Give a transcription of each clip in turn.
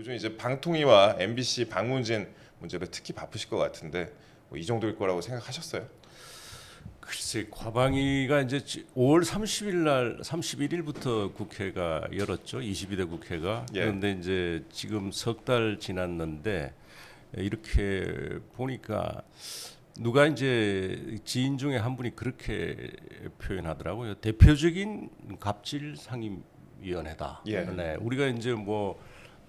요즘 이제 방통위와 MBC 방문진 문제로 특히 바쁘실 것 같은데 뭐 이 정도일 거라고 생각하셨어요? 글쎄, 과방위가 이제 5월 30일 날 31일부터 국회가 열었죠. 22대 국회가. 예. 그런데 이제 지금 석 달 지났는데 이렇게 보니까 누가 이제 지인 중에 한 분이 그렇게 표현하더라고요. 대표적인 갑질 상임위원회다. 예. 네, 우리가 이제 뭐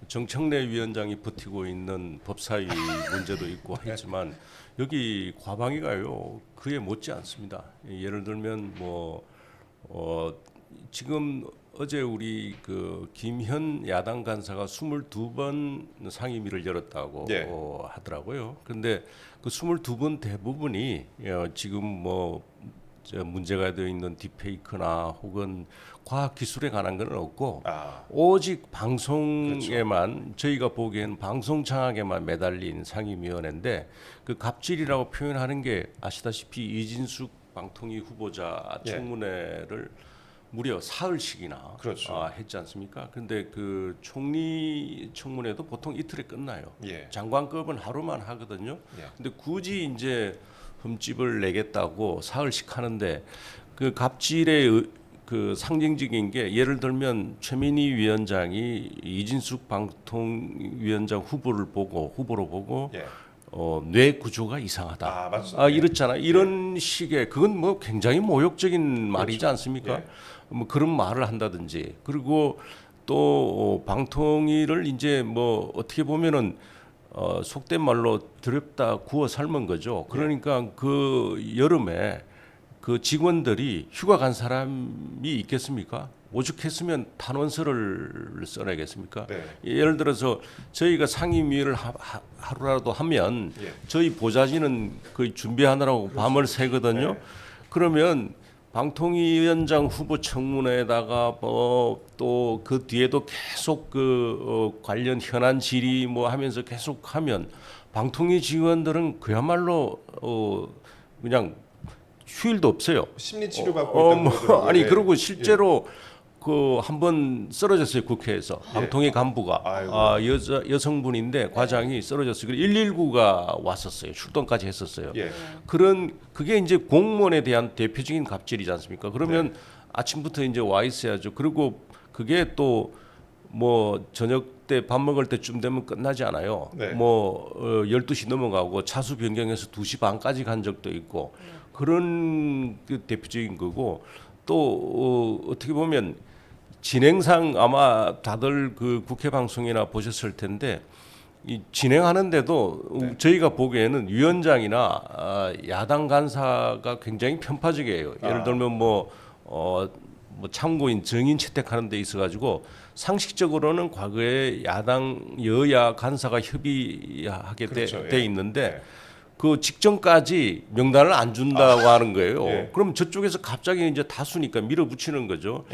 정청래 위원장이 버티고 있는 법사위 문제도 있고 하지만 여기 과방위가요 그에 못지 않습니다. 예를 들면 뭐 지금 어제 우리 그 김현 야당 간사가 22번 상임위를 열었다고 예. 하더라고요. 그런데 그 22번 대부분이 지금 뭐 문제가 되어 있는 딥페이크나 혹은 과학 기술에 관한 건 없고 오직 방송에만 저희가 보기에는 방송 장악에만 매달린 상임위원회인데 그 갑질이라고 표현하는 게 아시다시피 이진숙 방통위 후보자 청문회를 무려 사흘씩이나 그렇죠. 했지 않습니까? 그런데 그 총리 청문회도 보통 이틀에 끝나요. 예. 장관급은 하루만 하거든요. 예. 근데 굳이 이제 흠집을 내겠다고 사흘씩 하는데 그 갑질의 그 상징적인 게 예를 들면 최민희 위원장이 이진숙 방통위원장 후보로 보고 예. 뇌 구조가 이상하다. 맞습니다. 이렇잖아. 이런 식의 그건 뭐 굉장히 모욕적인 말이지 않습니까? 예. 뭐 그런 말을 한다든지 그리고 또 방통위를 이제 뭐 어떻게 보면은 속된 말로 더럽다 구워 삶은 거죠. 그러니까 그 여름에 그 직원들이 휴가 간 사람이 있겠습니까? 오죽했으면 탄원서를 써내겠습니까? 네. 예를 들어서 저희가 상임위를 하루라도 하면 저희 보좌진은 거의 준비하느라고 밤을 새거든요. 네. 그러면 방통위원장 후보 청문회에다가 뭐 또 그 뒤에도 계속 그 관련 현안 질의 뭐 하면서 계속 하면 방통위 직원들은 그야말로 그냥 휴일도 없어요. 심리 치료 받고 있다고 그러더라고요. 아니 예. 그리고 실제로 그 한 번 쓰러졌어요 국회에서 방통위 간부가 여성분인데 과장이 쓰러졌어요. 119가 왔었어요. 출동까지 했었어요. 예. 그런 그게 이제 공무원에 대한 대표적인 갑질이지 않습니까? 그러면 아침부터 이제 와 있어야죠. 그리고 그게 또 뭐 저녁 때 밥 먹을 때쯤 되면 끝나지 않아요. 네. 뭐 12시 넘어가고 차수 변경해서 2시 반까지 간 적도 있고 그런 그 대표적인 거고 또 어떻게 보면 진행상 아마 다들 그 국회 방송이나 보셨을 텐데 이 진행하는데도 저희가 보기에는 위원장이나 야당 간사가 굉장히 편파적이에요. 예를 들면 뭐 참고인 증인 채택하는 데 있어가지고 상식적으로는 과거에 야당 여야 간사가 협의하게 그렇죠. 돼 있는데 그 직전까지 명단을 안 준다고 하는 거예요. 그럼 저쪽에서 갑자기 이제 다수니까 밀어붙이는 거죠.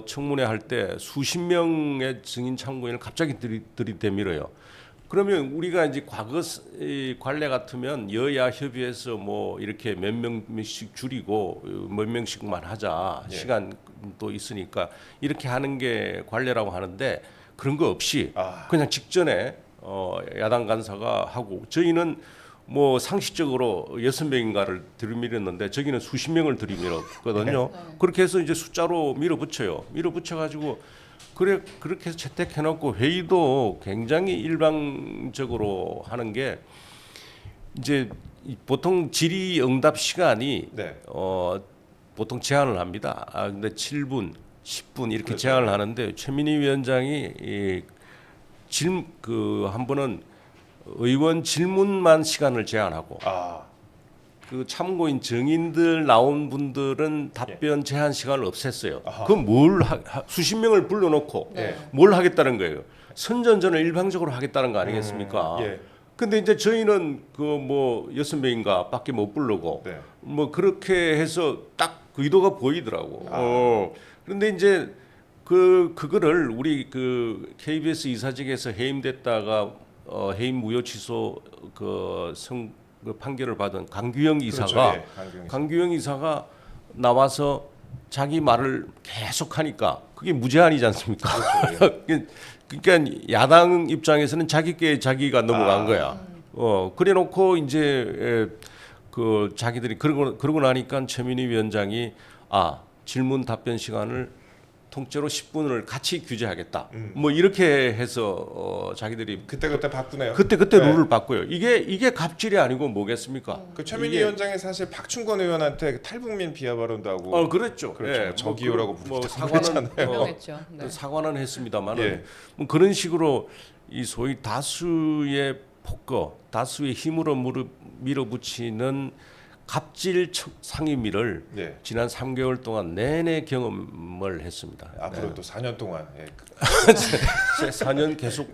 청문회 할 때 수십 명의 증인 참고인을 갑자기 들이대밀어요. 그러면 우리가 이제 과거 관례 같으면 여야 협의해서 뭐 이렇게 몇 명씩 줄이고 몇 명씩만 하자 시간도 있으니까 이렇게 하는 게 관례라고 하는데 그런 거 없이 그냥 직전에 야당 간사가 하고 저희는 뭐 상식적으로 6명인가를 들이밀었는데 저기는 수십 명을 들이밀었거든요. 그렇게 해서 이제 숫자로 밀어붙여요. 밀어붙여가지고 그렇게 해서 채택해놓고 회의도 굉장히 일방적으로 하는 게 이제 보통 질의응답 시간이 보통 제한을 합니다. 근데 7분, 10분 이렇게 제한을 하는데 최민희 위원장이 한 번은 의원 질문만 시간을 제한하고 그 참고인 증인들 나온 분들은 답변 제한 시간을 없앴어요. 그럼 뭘 수십 명을 불러놓고 뭘 하겠다는 거예요. 선전전을 일방적으로 하겠다는 거 아니겠습니까? 근데 이제 저희는 그 뭐 6명인가 밖에 못 부르고 뭐 그렇게 해서 딱 그 의도가 보이더라고. 그런데 이제 그거를 우리 그 KBS 이사직에서 해임됐다가 해임 무효 취소 그 판결을 받은 강규영 이사가 강규영 이사가 나와서 자기 말을 계속하니까 그게 무제한이지 않습니까? 그러니까 야당 입장에서는 자기께 자기가 넘어간 거야. 그래놓고 이제 그 자기들이 그러고 나니까 최민희 위원장이 질문 답변 시간을 통째로 10분을 같이 규제하겠다. 뭐 이렇게 해서 자기들이 그때 바꾸네요. 그때 룰을 바꿔요. 이게 갑질이 아니고 뭐겠습니까? 그 최민희 위원장이 사실 박충건 의원한테 탈북민 비하 발언도 하고 그랬죠. 그렇죠. 예, 저기요라고 뭐 사과는 유명했죠. 네. 사과는 했습니다만은 예. 뭐 그런 식으로 이 소위 다수의 폭거, 다수의 힘으로 밀어붙이는 갑질 상임위를 예. 지난 3개월 동안 내내 경험을 했습니다. 앞으로 또 4년 동안 4년 계속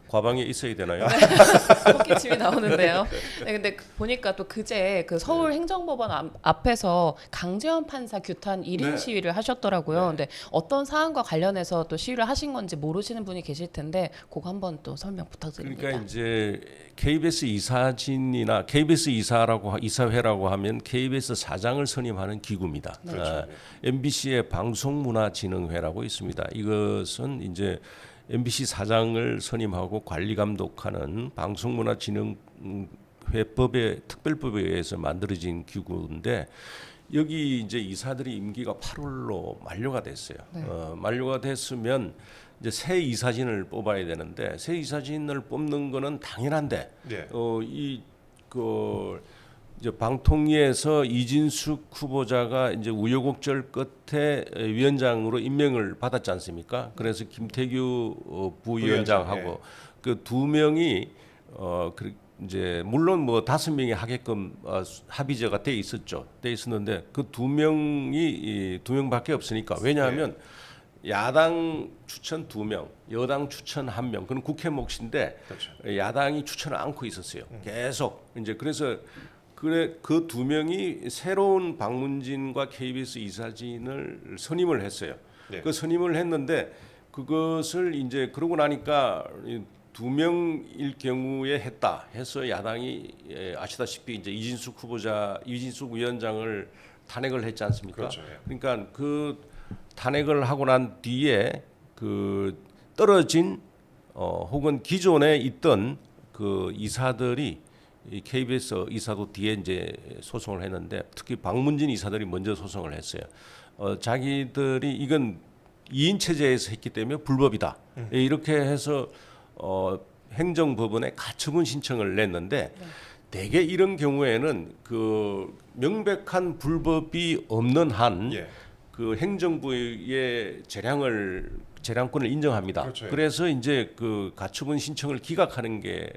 과방에 있어야 되나요? 헛기침이 나오는데요. 네, 근데 보니까 또 그제 그 서울 행정법원 앞에서 강재원 판사 규탄 1인 네. 시위를 하셨더라고요. 근데 어떤 사안과 관련해서 또 시위를 하신 건지 모르시는 분이 계실 텐데 그거 한번 또 설명 부탁드립니다. 그러니까 이제 KBS 이사진이나 KBS 이사회라고 하면 KBS 사장을 선임하는 기구입니다. 그렇죠. MBC의 방송문화진흥회라고 있습니다. 이것은 이제 MBC 사장을 선임하고 관리 감독하는 방송문화진흥회법의 특별법에 의해서 만들어진 기구인데 여기 이제 이사들이 임기가 8월로 만료가 됐어요. 네. 만료가 됐으면 이제 새 이사진을 뽑아야 되는데 새 이사진을 뽑는 거는 당연한데 예. 이제 방통위에서 이진숙 후보자가 이제 우여곡절 끝에 위원장으로 임명을 받았지 않습니까? 그래서 김태규 부위원장하고 그 두 명이 이제 물론 뭐 5명이 하게끔 합의제가 돼 있었죠. 돼 있었는데 그 두 명밖에 없으니까 왜냐하면 야당 추천 2명, 여당 추천 1명. 그건 국회 몫인데 그렇죠. 야당이 추천을 않고 있었어요. 계속 이제 그래서 그 두 명이 새로운 방문진과 KBS 이사진을 선임을 했어요. 네. 그 선임을 했는데 그것을 이제 그러고 나니까 2명일 경우에 했다 해서 야당이 아시다시피 이제 이진숙 위원장을 탄핵을 했지 않습니까? 그렇죠. 예. 그러니까 그 탄핵을 하고 난 뒤에 그 떨어진 혹은 기존에 있던 그 이사들이 이 KBS 이사도 뒤에 이제 소송을 했는데 특히 방문진 이사들이 먼저 소송을 했어요. 자기들이 이건 2인 체제에서 했기 때문에 불법이다. 이렇게 해서 행정법원에 가처분 신청을 냈는데 대개 이런 경우에는 그 명백한 불법이 없는 한 그 행정부의 재량권을 인정합니다. 그렇죠. 그래서 이제 그 가처분 신청을 기각하는 게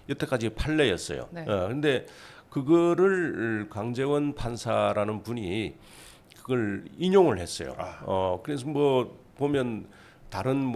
여태까지 판례였어요. 네. 근데 그거를 강재원 판사라는 분이 그걸 인용을 했어요. 그래서 뭐 보면 다른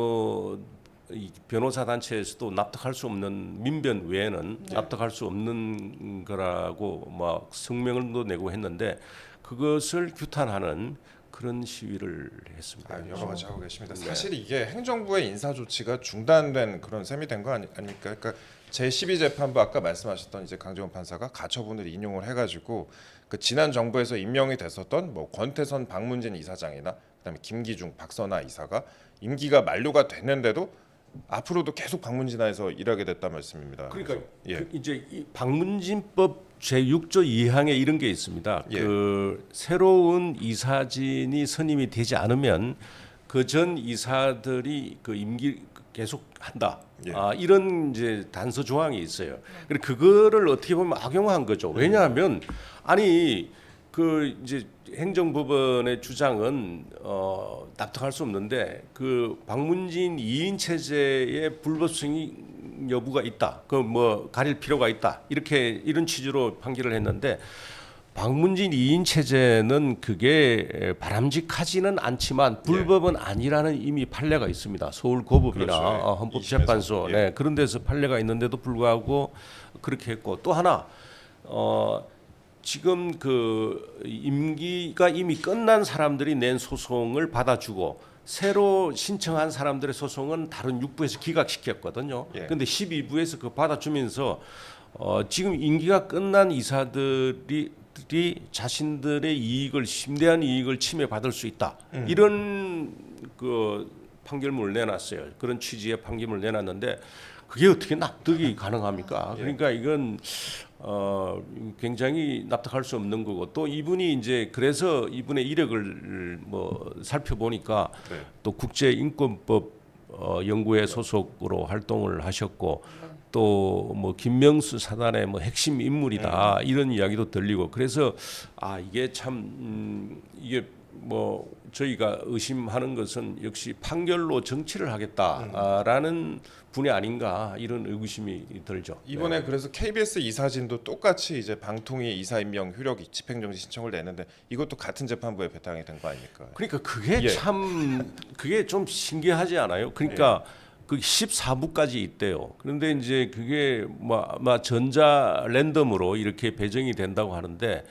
이 변호사 단체에서도 납득할 수 없는 민변 외에는 납득할 수 없는 거라고 막 성명을도 내고 했는데 그것을 규탄하는 그런 시위를 했습니다. 여러 가지 하고 계십니다. 사실 이게 행정부의 인사 조치가 중단된 그런 셈이 된 거 아닙니까? 그러니까 제12 재판부 아까 말씀하셨던 이제 강재원 판사가 가처분을 인용을 해가지고 그 지난 정부에서 임명이 됐었던 뭐 권태선 방문진 이사장이나 그다음에 김기중, 박선아 이사가 임기가 만료가 됐는데도 앞으로도 계속 방문진화에서 일하게 됐다 말씀입니다. 그러니까 그래서, 이제 이 방문진법 제6조 2항에 이런 게 있습니다. 예. 그 새로운 이사진이 선임이 되지 않으면 그 전 이사들이 그 임기 계속 한다. 예. 이런 이제 단서 조항이 있어요. 그리고 그거를 어떻게 보면 악용한 거죠. 왜냐하면 아니 그 이제 행정법원의 주장은 납득할 수 없는데 그 방문진 2인 체제의 불법성이 여부가 있다. 그 뭐 가릴 필요가 있다. 이런 취지로 판결을 했는데 방문진 2인 체제는 그게 바람직하지는 않지만 불법은 아니라는 이미 판례가 있습니다. 서울고법이나 그렇죠. 헌법재판소 예. 네, 그런 데서 판례가 있는데도 불구하고 그렇게 했고 또 하나 지금 그 임기가 이미 끝난 사람들이 낸 소송을 받아주고 새로 신청한 사람들의 소송은 다른 6부에서 기각시켰거든요. 그런데 12부에서 그 받아주면서 지금 임기가 끝난 이사들이 자신들의 이익을 심대한 이익을 침해받을 수 있다. 이런 그 판결문을 내놨어요. 그런 취지의 판결문을 내놨는데 그게 어떻게 납득이 가능합니까? 그러니까 이건 굉장히 납득할 수 없는 거고 또 이분이 이제 그래서 이분의 이력을 뭐 살펴보니까 또 국제인권법 연구회 소속으로 활동을 하셨고 또 뭐 김명수 사단의 뭐 핵심 인물이다 이런 이야기도 들리고 그래서 이게 참 이게 뭐 저희가 의심하는 것은 역시 판결로 정치를 하겠다라는 분이 아닌가 이런 의구심이 들죠. 이번에 그래서 KBS 이사진도 똑같이 이제 방통위 이사 임명 효력 집행정지 신청을 냈는데 이것도 같은 재판부에 배당이 된 거 아닙니까? 그러니까 그게 참 그게 좀 신기하지 않아요? 그러니까 그 14부까지 있대요. 그런데 이제 그게 뭐 전자 랜덤으로 이렇게 배정이 된다고 하는데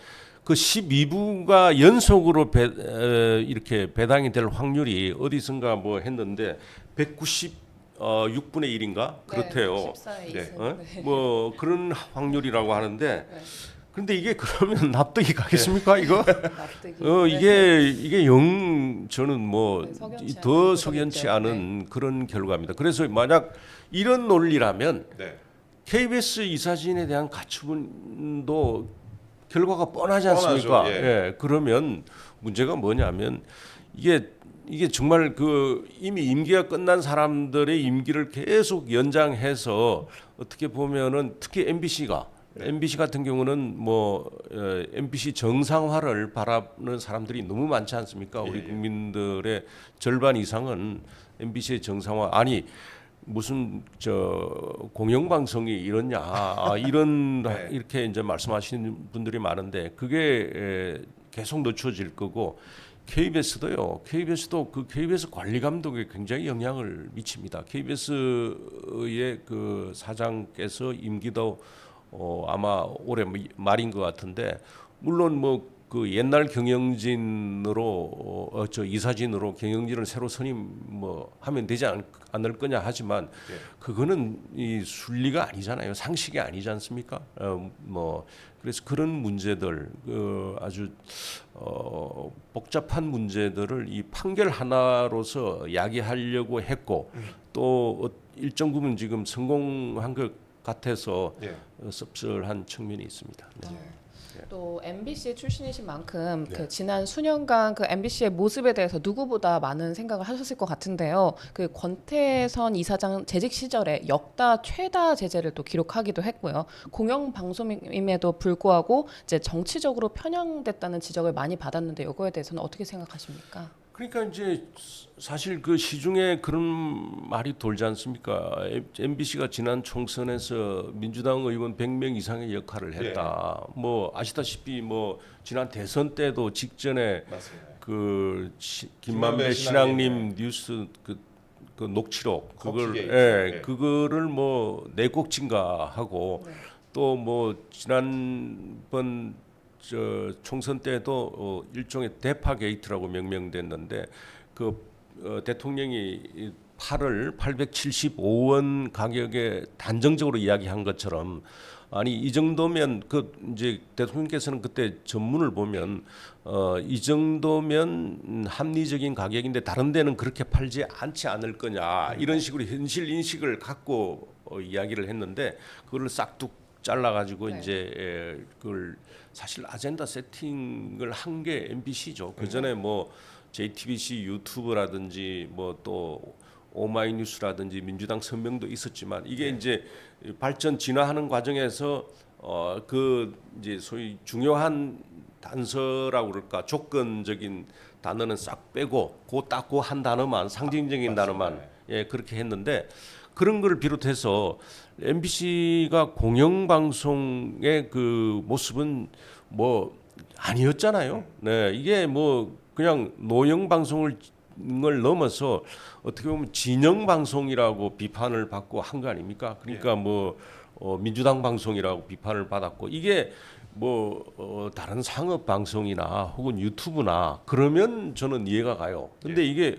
그 12부가 연속으로 이렇게 배당이 될 확률이 어디선가 뭐 했는데 196분의 1인가 그렇대요. 14에 뭐 그런 확률이라고 하는데 그런데 이게 그러면 납득이 가겠습니까 이거? 납득이. 이게 영 저는 뭐 더 석연치 거겠죠. 않은 그런 결과입니다. 그래서 만약 이런 논리라면 네. KBS 이사진에 대한 가처분도 결과가 뻔하지 않습니까? 뻔하죠. 예. 그러면 문제가 뭐냐면 이게 정말 그 이미 임기가 끝난 사람들의 임기를 계속 연장해서 어떻게 보면은 특히 MBC 같은 경우는 뭐 MBC 정상화를 바라는 사람들이 너무 많지 않습니까? 우리 국민들의 절반 이상은 MBC의 정상화 아니 무슨 공영방송이 이러냐 이런 이렇게 이제 말씀하시는 분들이 많은데 그게 계속 늦춰질 거고 KBS도요. KBS도 그 KBS 관리 감독에 굉장히 영향을 미칩니다. KBS의 그 사장께서 임기도 아마 올해 말인 것 같은데 물론 뭐 그 옛날 경영진으로 이사진으로 경영진을 새로 하면 되지 않을 거냐 하지만 그거는 이 순리가 아니잖아요. 상식이 아니지 않습니까? 그래서 그런 문제들 아주 복잡한 문제들을 이 판결 하나로서 야기하려고 했고 또 일정 부분 지금 성공한 것 같아서 씁쓸한 측면이 있습니다. 또 MBC 출신이신 만큼 그 지난 수년간 그 MBC의 모습에 대해서 누구보다 많은 생각을 하셨을 것 같은데요. 그 권태선 이사장 재직 시절에 역다 최다 제재를 또 기록하기도 했고요. 공영방송임에도 불구하고 이제 정치적으로 편향됐다는 지적을 많이 받았는데 이거에 대해서는 어떻게 생각하십니까? 그러니까 이제 사실 그 시중에 그런 말이 돌지 않습니까? MBC가 지난 총선에서 민주당 의원 100명 이상의 역할을 했다. 뭐 아시다시피 뭐 지난 대선 때도 직전에 그 김만배 신앙님 뉴스 그 녹취록 그거를 뭐 내곡진가하고 또 뭐 지난번 총선 때도 일종의 대파 게이트라고 명명됐는데 대통령이 875원 가격에 단정적으로 이야기한 것처럼 아니 이 정도면 이제 대통령께서는 그때 전문을 보면 이 정도면 합리적인 가격인데 다른 데는 그렇게 팔지 않지 않을 거냐 이런 식으로 현실 인식을 갖고 이야기를 했는데 그거를 싹둑 잘라가지고 이제 그걸 사실 아젠다 세팅을 한 게 MBC죠. 그 전에 뭐 JTBC 유튜브라든지 뭐 또 오마이뉴스라든지 민주당 선명도 있었지만 이게 이제 발전 진화하는 과정에서 그 이제 소위 중요한 단서라고 그럴까 조건적인 단어는 싹 빼고 딱 그 한 단어만 상징적인 단어만 그렇게 했는데 그런 걸 비롯해서 MBC가 공영방송의 그 모습은 뭐 아니었잖아요. 네, 이게 뭐 그냥 노영 방송을 넘어서 어떻게 보면 진영 방송이라고 비판을 받고 한 거 아닙니까? 그러니까 뭐 민주당 방송이라고 비판을 받았고 이게 뭐 다른 상업 방송이나 혹은 유튜브나 그러면 저는 이해가 가요. 근데 이게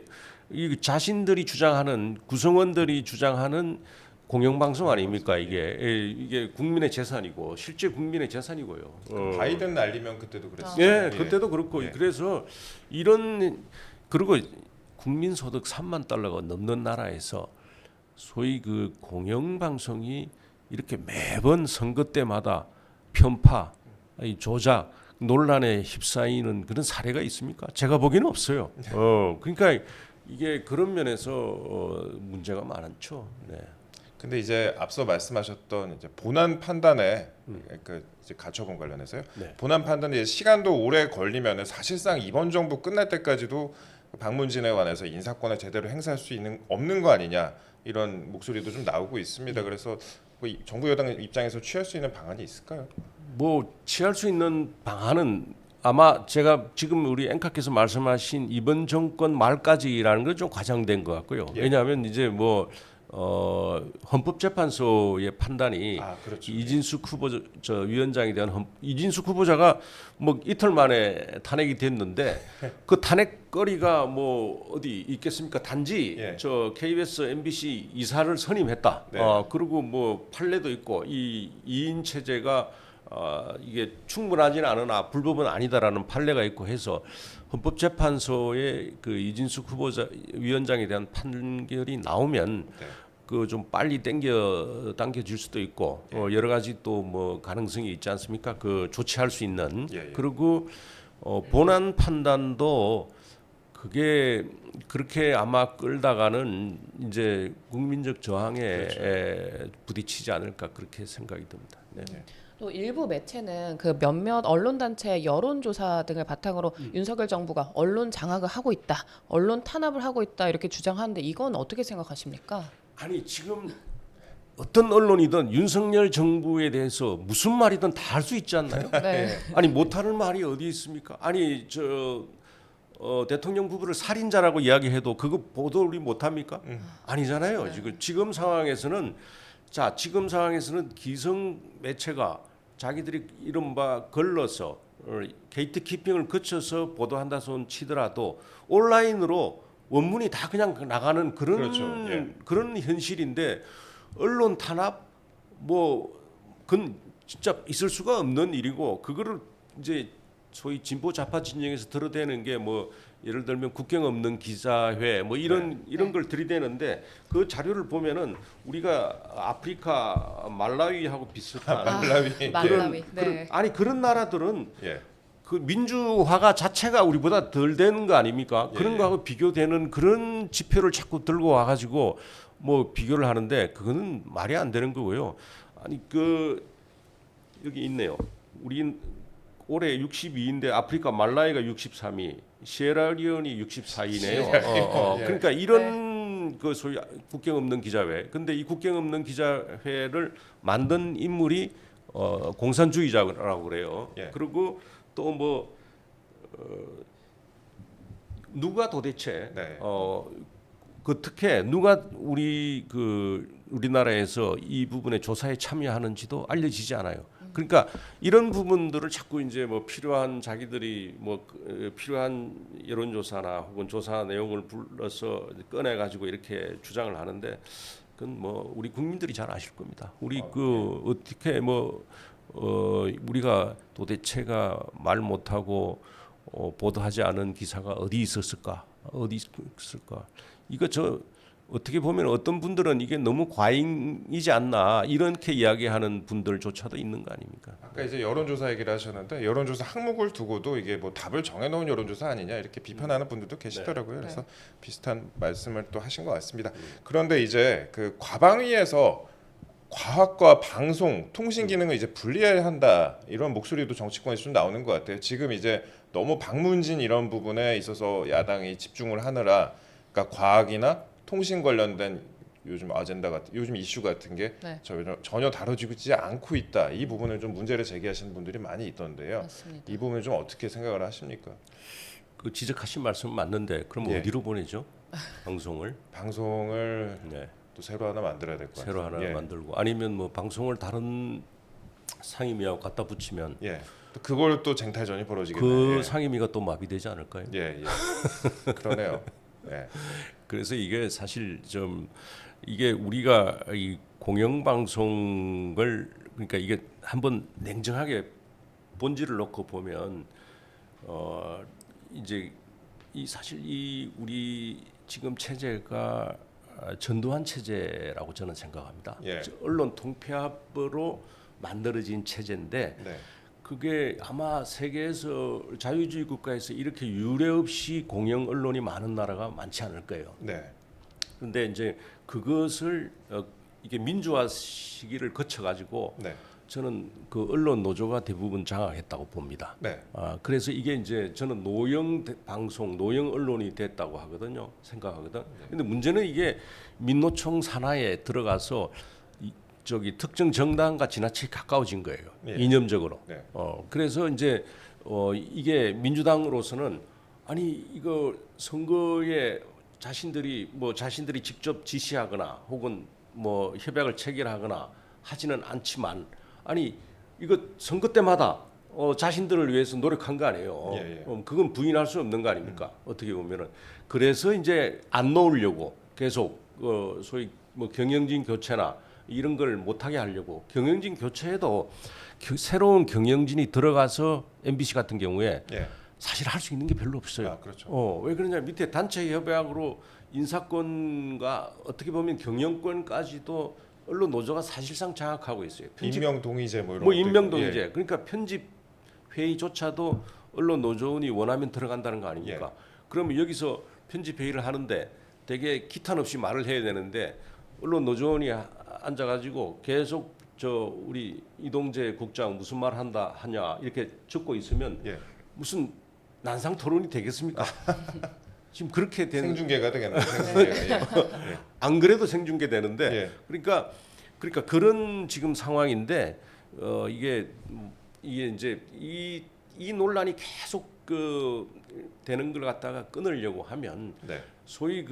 자신들이 주장하는 구성원들이 주장하는 공영방송 아닙니까 이게 국민의 재산이고 실제 국민의 재산이고요. 바이든 날리면 그때도 그랬어요. 예, 그때도 그렇고 그래서 이런 그리고 국민소득 3만 달러가 넘는 나라에서 소위 그 공영방송이 이렇게 매번 선거 때마다 편파, 이 조작, 논란에 휩싸이는 그런 사례가 있습니까? 제가 보기에는 없어요. 그러니까 이게 그런 면에서 문제가 많죠. 네. 근데 이제 앞서 말씀하셨던 이제 본안 판단에 그 이제 가처분 관련해서요. 네. 본안 판단에 시간도 오래 걸리면은 사실상 이번 정부 끝날 때까지도 방문진에 관해서 인사권을 제대로 행사할 수 없는 거 아니냐 이런 목소리도 좀 나오고 있습니다. 그래서 뭐 정부 여당 입장에서 취할 수 있는 방안이 있을까요? 뭐 취할 수 있는 방안은 아마 제가 지금 우리 앵커께서 말씀하신 이번 정권 말까지라는 건 좀 과장된 것 같고요. 예. 왜냐하면 이제 뭐 헌법재판소의 판단이 그렇죠. 이진숙 위원장에 대한 이진숙 후보자가 뭐 이틀 만에 탄핵이 됐는데 그 탄핵거리가 뭐 어디 있겠습니까? 단지 예. 저 KBS, MBC 이사를 선임했다. 네. 그리고 뭐 판례도 있고 이 2인 체제가 이게 충분하지는 않으나 불법은 아니다라는 판례가 있고 해서 헌법재판소의 그 이진숙 후보자 위원장에 대한 판결이 나오면 네. 그 좀 빨리 당겨질 수도 있고 여러 가지 또 뭐 가능성이 있지 않습니까? 그 조치할 수 있는 그리고 본안 판단도 그게 그렇게 아마 끌다가는 이제 국민적 저항에 부딪히지 않을까 그렇게 생각이 듭니다. 네. 또 일부 매체는 그 몇몇 언론단체 여론조사 등을 바탕으로 윤석열 정부가 언론 장악을 하고 있다, 언론 탄압을 하고 있다 이렇게 주장하는데 이건 어떻게 생각하십니까? 아니 지금 어떤 언론이든 윤석열 정부에 대해서 무슨 말이든 다 할 수 있지 않나요? 네. 아니 못하는 말이 어디 있습니까? 아니 대통령 부부를 살인자라고 이야기해도 그거 보도를 못합니까? 아니잖아요. 네. 지금 상황에서는 기성 매체가 자기들이 이른바 걸러서 게이트 키핑을 거쳐서 보도한다 손 치더라도 온라인으로 원문이 다 그냥 나가는 그런 그렇죠. 예. 그런 현실인데 언론 탄압 그건 진짜 있을 수가 없는 일이고 그거를 이제 소위 진보 좌파 진영에서 들어대는 게 뭐 예를 들면 국경 없는 기자회 뭐 이런 걸 들이대는데 그 자료를 보면은 우리가 아프리카 말라위하고 비슷한 말라위. 네. 그런 나라들은 예. 그 민주화가 자체가 우리보다 덜 되는 거 아닙니까? 그런 거하고 비교되는 그런 지표를 자꾸 들고 와가지고 뭐 비교를 하는데 그거는 말이 안 되는 거고요. 아니 여기 있네요. 우리 올해 62인데 아프리카 말라위가 63위, 시에라리온이 64위네요. 그러니까 이런 그 소위 국경 없는 기자회. 근데 이 국경 없는 기자회를 만든 인물이 공산주의자라고 그래요. 예. 그리고 또 누가 도대체 특혜 누가 우리나라에서 이 부분에 조사에 참여하는지도 알려지지 않아요. 그러니까 이런 부분들을 자꾸 이제 뭐 필요한 자기들이 필요한 여론조사나 혹은 조사 내용을 불러서 꺼내 가지고 이렇게 주장을 하는데 그건 뭐 우리 국민들이 잘 아실 겁니다. 우리 어떻게 우리가 도대체가 말 못하고 보도하지 않은 기사가 어디 있었을까? 이거 어떻게 보면 어떤 분들은 이게 너무 과잉이지 않나 이렇게 이야기하는 분들조차도 있는 거 아닙니까? 아까 이제 여론조사 얘기를 하셨는데 여론조사 항목을 두고도 이게 뭐 답을 정해놓은 여론조사 아니냐 이렇게 비판하는 분들도 계시더라고요. 그래서 비슷한 말씀을 또 하신 것 같습니다. 그런데 이제 그 과방위에서 과학과 방송, 통신 기능을 이제 분리해야 한다 이런 목소리도 정치권에서 좀 나오는 것 같아요. 지금 이제 너무 방문진 이런 부분에 있어서 야당이 집중을 하느라 그러니까 과학이나 통신 관련된 요즘 아젠다 같은 요즘 이슈 같은 게 전혀 다뤄지지 않고 있다. 이 부분을 좀 문제를 제기하시는 분들이 많이 있던데요. 맞습니다. 이 부분을 좀 어떻게 생각을 하십니까? 그 지적하신 말씀은 맞는데 그럼 어디로 보내죠? 방송을 또 새로 하나 만들어야 될 것 같아요. 새로 하나 만들고 아니면 뭐 방송을 다른 상임위하고 갖다 붙이면 또 그걸 또 쟁탈전이 벌어지겠네요. 그 상임위가 또 마비되지 않을까요? 그러네요. 그래서 이게 사실 좀 이게 우리가 이 공영방송을 그러니까 이게 한번 냉정하게 본질을 놓고 보면 이제 사실 이 우리 지금 체제가 전두환 체제라고 저는 생각합니다. 예. 언론 통폐합으로 만들어진 체제인데 네. 그게 아마 세계에서 자유주의 국가에서 이렇게 유례 없이 공영 언론이 많은 나라가 많지 않을 거예요. 네. 그런데 이제 그것을 이게 민주화 시기를 거쳐 가지고 네. 저는 그 언론 노조가 대부분 장악했다고 봅니다. 네. 그래서 이게 이제 저는 노영 방송, 노영 언론이 됐다고 하거든요. 생각하거든. 근데 문제는 이게 민노총 산하에 들어가서 저기 특정 정당과 지나치게 가까워진 거예요. 예. 이념적으로. 네. 그래서 이제 이게 민주당으로서는 아니 이거 선거에 자신들이 직접 지시하거나 혹은 뭐 협약을 체결하거나 하지는 않지만 아니 이거 선거 때마다 자신들을 위해서 노력한 거 아니에요. 예, 예. 그건 부인할 수 없는 거 아닙니까? 어떻게 보면은 그래서 이제 안 놓으려고 계속 소위 뭐 경영진 교체나 이런 걸 못하게 하려고 경영진 교체에도 새로운 경영진이 들어가서 MBC 같은 경우에 예. 사실 할 수 있는 게 별로 없어요. 아, 그렇죠. 왜 그러냐 밑에 단체 협약으로 인사권과 어떻게 보면 경영권까지도 언론 노조가 사실상 장악하고 있어요. 임명 동의제 뭐 이런 뭐 것도 임명 있고. 동의제. 예. 그러니까 편집 회의조차도 언론 노조원이 원하면 들어간다는 거 아닙니까? 그러면 여기서 편집 회의를 하는데 되게 기탄 없이 말을 해야 되는데 언론 노조원이 앉아가지고 계속 저 우리 이동재 국장 무슨 말 하냐 이렇게 적고 있으면 예. 무슨 난상 토론이 되겠습니까? 지금 그렇게 된 생중계가 되겠네요. 생중계가. 예. 안 그래도 생중계 되는데 예. 그러니까 그런 지금 상황인데 이게 이제 이 논란이 계속 되는 걸 갖다가 끊으려고 하면 네. 소위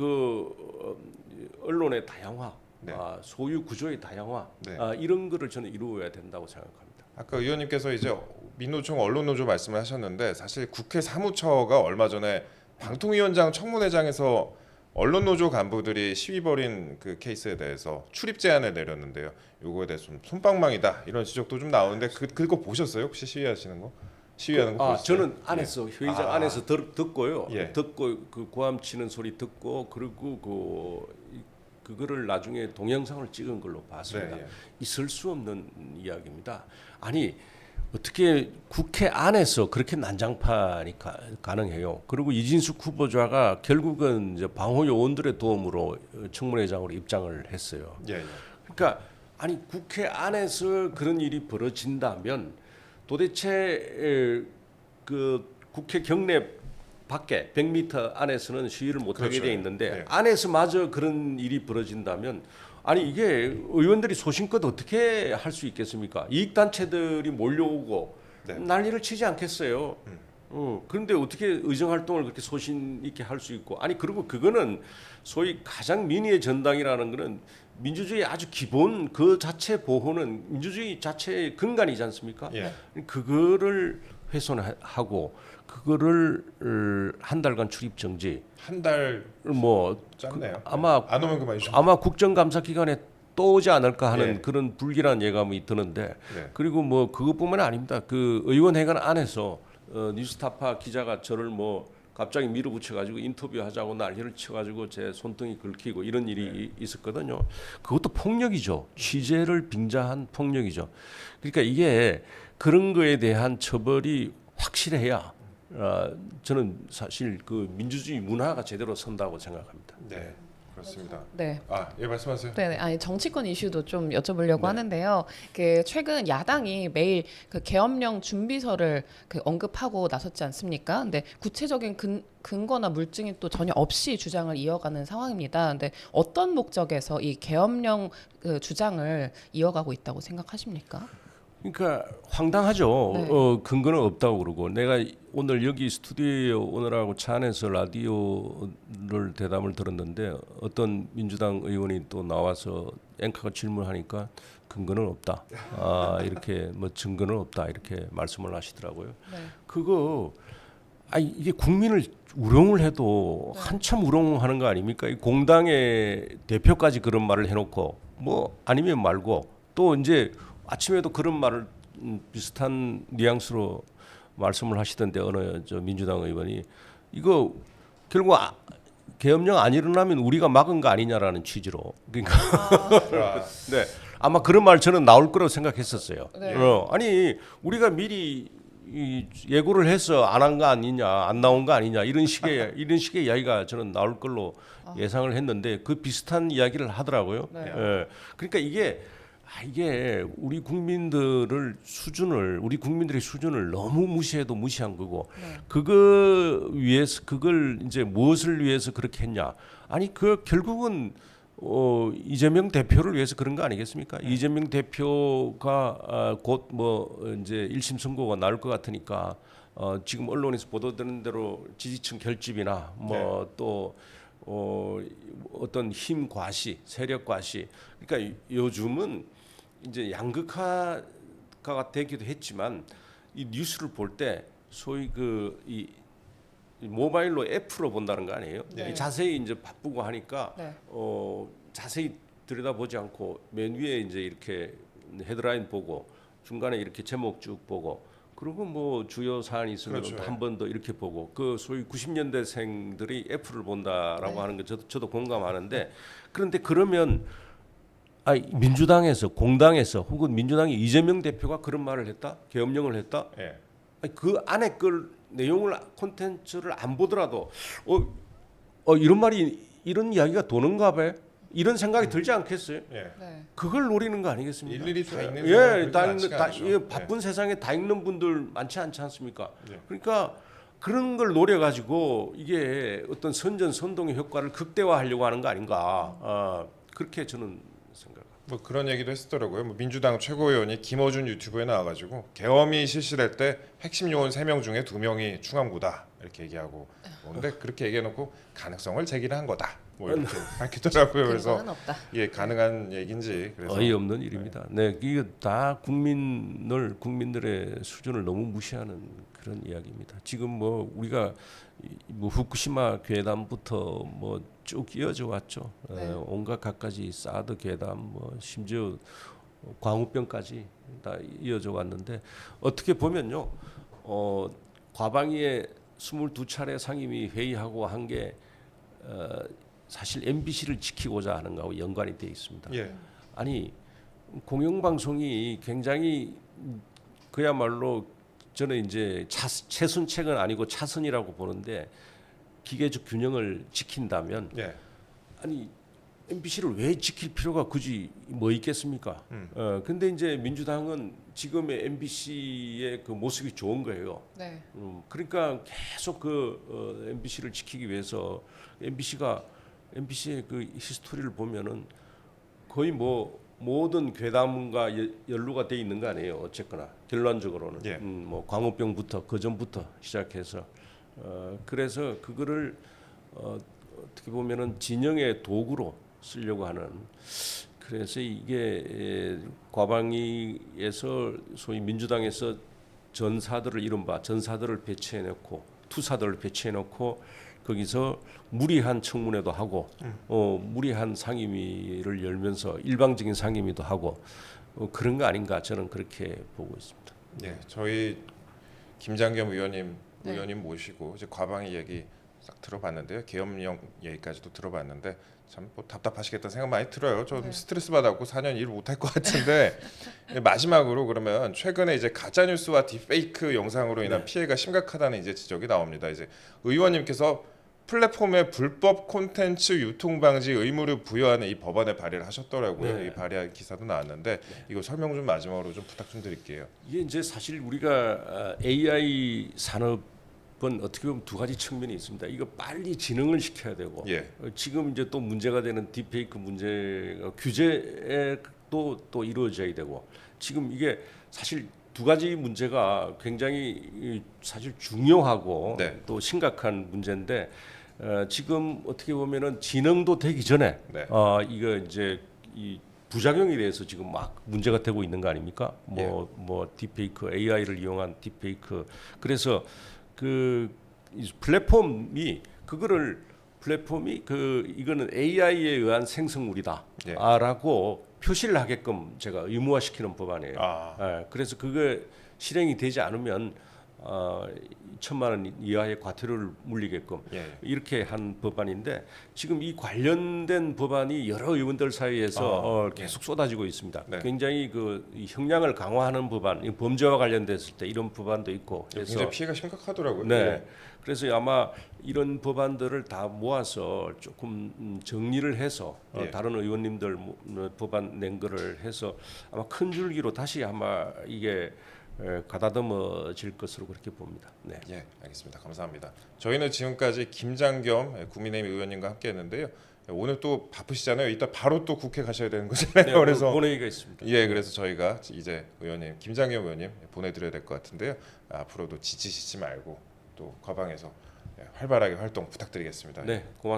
언론의 다양화, 네. 소유 구조의 다양화 네. 이런 거를 저는 이루어야 된다고 생각합니다. 아까 의원님께서 이제 민노총 언론노조 말씀을 하셨는데 사실 국회 사무처가 얼마 전에 방통위원장 청문회장에서 언론노조 간부들이 시위 벌인 그 케이스에 대해서 출입 제한을 내렸는데요. 요거에 대해서 좀 솜방망이다 이런 지적도 좀 나오는데 그거 보셨어요? 혹시 시위하는 거 보셨어요? 저는 안에서 회의장 안에서 듣고요. 예. 듣고 그 고함 치는 소리 듣고 그리고 그거를 나중에 동영상을 찍은 걸로 봤습니다. 네, 예. 있을 수 없는 이야기입니다. 아니 어떻게 국회 안에서 그렇게 난장판이 가능해요? 그리고 이진숙 후보자가 결국은 이제 방호 요원들의 도움으로 청문회장으로 입장을 했어요. 예, 예. 그러니까 아니 국회 안에서 그런 일이 벌어진다면 도대체 그 국회 경내 밖에 100m 안에서는 시위를 못하게 그렇죠. 돼 있는데 네. 안에서마저 그런 일이 벌어진다면 아니 이게 의원들이 소신껏 어떻게 할 수 있겠습니까? 이익단체들이 몰려오고 네. 난리를 치지 않겠어요. 그런데 어떻게 의정 활동을 그렇게 소신 있게 할 수 있고 아니 그리고 그거는 소위 가장 민의의 전당이라는 거는 민주주의 아주 기본 그 자체 보호는 민주주의 자체의 근간이지 않습니까? 예. 그거를 훼손하고 그거를 한 달간 출입 정지 한 달 뭐 짧네요. 아마 안 오면 그만이죠. 아마 국정감사 기간에 또 오지 않을까 하는 예. 그런 불길한 예감이 드는데 네. 그리고 뭐 그것뿐만 아닙니다. 그 의원회관 안에서 뉴스타파 기자가 저를 뭐 갑자기 밀어붙여가지고 인터뷰하자고 난리를 쳐가지고 제 손등이 긁히고 이런 일이 있었거든요. 그것도 폭력이죠. 취재를 빙자한 폭력이죠. 그러니까 이게 그런 거에 대한 처벌이 확실해야 저는 사실 그 민주주의 문화가 제대로 선다고 생각합니다. 네. 그렇습니다. 네. 예, 말씀하세요. 네, 아니 정치권 이슈도 좀 여쭤보려고 네. 하는데요. 그 최근 야당이 매일 그 계엄령 준비서를 그 언급하고 나섰지 않습니까? 근데 구체적인 근거나 물증이 또 전혀 없이 주장을 이어가는 상황입니다. 근데 어떤 목적에서 이 계엄령 그 주장을 이어가고 있다고 생각하십니까? 그러니까 황당하죠. 네. 근거는 없다고 그러고 내가 오늘 여기 스튜디오에 오늘하고 차 안에서 라디오를 대담을 들었는데 어떤 민주당 의원이 또 나와서 앵커가 질문하니까 근거는 없다. 이렇게 뭐 증거는 없다 이렇게 말씀을 하시더라고요. 네. 그거 이게 국민을 우롱을 해도 한참 우롱하는 거 아닙니까? 이 공당의 대표까지 그런 말을 해놓고 뭐 아니면 말고 또 이제 아침에도 그런 말을 비슷한 뉘앙스로 말씀을 하시던데 어느 저 민주당 의원이 이거 결국 계엄령 안 일어나면 우리가 막은 거 아니냐라는 취지로. 그러니까 아, 네. 아마 그런 말 저는 나올 거라고 생각했었어요. 네. 아니 우리가 미리 이 예고를 해서 안 한 거 아니냐, 안 나온 거 아니냐 이런 식의 이야기가 저는 나올 걸로 예상을 했는데 그 비슷한 이야기를 하더라고요. 네. 예. 그러니까 이게 우리 국민들의 수준을 너무 무시해도 무시한 거고 네. 그걸 이제 무엇을 위해서 그렇게 했냐? 아니 그 결국은 이재명 대표를 위해서 그런 거 아니겠습니까? 이재명 대표가 곧 뭐 이제 1심 선고가 나올 것 같으니까 지금 언론에서 보도되는 대로 지지층 결집이나 뭐 또 어떤 힘 과시, 세력 과시. 그러니까 요즘은 이제 양극화가 되기도 했지만 이 뉴스를 볼 때 소위 이 모바일로 앱으로 본다는 거 아니에요? 네. 자세히 이제 바쁘고 하니까 네. 자세히 들여다보지 않고 맨 위에 이제 이렇게 헤드라인 보고 중간에 이렇게 제목 쭉 보고 그리고 뭐 주요 사안이 있으면 그렇죠. 한 번 더 이렇게 보고 그 소위 90년대생들이 F를 본다라고 네. 하는 거 저도 공감하는데 그런데 그러면 민주당에서 공당에서 혹은 민주당이 이재명 대표가 그런 말을 했다? 계엄령을 했다? 예. 그 안에 그 내용을 콘텐츠를 안 보더라도 이런 이야기가 도는가 봐. 이런 생각이 들지 않겠어요? 예. 네. 그걸 노리는 거 아니겠습니까? 일일이 다 읽는 예, 사람이 다 많지가 읽는 않죠. 예, 바쁜 세상에 다 읽는 분들 많지 않지 않습니까? 예. 그러니까 그런 걸 노려 가지고 이게 어떤 선전선동의 효과를 극대화하려고 하는 거 아닌가? 그렇게 저는 생각합니다. 뭐 그런 얘기도 했었더라고요. 뭐 민주당 최고위원이 김어준 유튜브에 나와가지고 계엄이 실시될 때 핵심 요원 3명 중에 2명이 충암고다 이렇게 얘기하고 근데 그렇게 얘기해놓고 가능성을 제기를 한 거다 뭐 이렇게 밝히더라고요. 그래서 근거는 없다. 이게 가능한 얘기인지 그래서 어이없는 일입니다. 네, 이게 다 국민들의 수준을 너무 무시하는 그런 이야기입니다. 지금 뭐 우리가 뭐 후쿠시마 괴담부터 뭐 쭉 이어져 왔죠. 네. 온갖 갖가지 사드 괴담, 뭐 심지어 광우병까지 다 이어져 왔는데 어떻게 보면요, 과방위에 22차례 상임위 회의하고 한 게 사실 MBC를 지키고자 하는 거하고 연관이 되어 있습니다. 예. 아니 공영방송이 굉장히 그야말로 저는 이제 최순책은 아니고 차선이라고 보는데 기계적 균형을 지킨다면 예. 아니 MBC를 왜 지킬 필요가 굳이 뭐 있겠습니까? 근데 이제 민주당은 지금의 MBC의 그 모습이 좋은 거예요. 네. 그러니까 계속 MBC를 지키기 위해서 MBC의 그 히스토리를 보면은 거의 뭐 모든 괴담과 연루가 돼 있는 거 아니에요. 어쨌거나 결론적으로는 예. 뭐 광우병부터 그 전부터 시작해서 그래서 그거를 어떻게 보면은 진영의 도구로 쓰려고 하는 그래서 이게 과방위에서 소위 민주당에서 이른바 전사들을 배치해놓고 투사들을 배치해놓고 거기서 무리한 청문회도 하고 무리한 상임위를 열면서 일방적인 상임위도 하고 그런 거 아닌가 저는 그렇게 보고 있습니다. 예. 저희 김장겸 네. 의원님 모시고 이제 과방위 얘기 싹 들어봤는데요. 계엄령 얘기까지도 들어봤는데 참 뭐 답답하시겠다 생각 많이 들어요. 좀 네. 스트레스 받았고 4년 일 못할 것 같은데 마지막으로 그러면 최근에 이제 가짜 뉴스와 딥페이크 영상으로 인한 피해가 심각하다는 이제 지적이 나옵니다. 이제 의원님께서 플랫폼의 불법 콘텐츠 유통 방지 의무를 부여하는 이 법안에 발의를 하셨더라고요. 네. 이 발의한 기사도 나왔는데 이거 설명 좀 마지막으로 좀 부탁 좀 드릴게요. 이게 이제 사실 우리가 AI 산업은 어떻게 보면 두 가지 측면이 있습니다. 이거 빨리 진흥을 시켜야 되고 예. 지금 이제 또 문제가 되는 딥페이크 문제가 규제도 이루어져야 되고 지금 이게 사실 두 가지 문제가 굉장히 사실 중요하고 네. 또 심각한 문제인데 지금 어떻게 보면은 진흥도 되기 전에 네. 이거 이제 이 부작용에 대해서 지금 막 문제가 되고 있는 거 아닙니까? 뭐 딥페이크 AI를 이용한 딥페이크 그래서 이 플랫폼이 이거는 AI에 의한 생성물이다라고 표시를 하게끔 제가 의무화시키는 법안이에요. 그래서 그게 실행이 되지 않으면 1,000만 원 이하의 과태료를 물리게끔 예. 이렇게 한 법안인데 지금 이 관련된 법안이 여러 의원들 사이에서 계속 쏟아지고 있습니다. 네. 굉장히 이 형량을 강화하는 법안, 이 범죄와 관련됐을 때 이런 법안도 있고 그래서 굉장히 피해가 심각하더라고요. 네. 그래서 아마 이런 법안들을 다 모아서 조금 정리를 해서 예. 다른 의원님들 법안 낸 거를 해서 아마 큰 줄기로 다시 아마 이게 가다듬어질 것으로 그렇게 봅니다. 네. 예, 알겠습니다. 감사합니다. 저희는 지금까지 김장겸 국민의힘 의원님과 함께했는데요. 오늘 또 바쁘시잖아요. 이따 바로 또 국회 가셔야 되는 거잖아요. 네, 그래서 본회의가 있습니다. 예, 그래서 저희가 이제 의원님 김장겸 의원님 보내드려야 될 것 같은데요. 앞으로도 지치시지 말고 또 과방에서 활발하게 활동 부탁드리겠습니다. 네, 고맙습니다.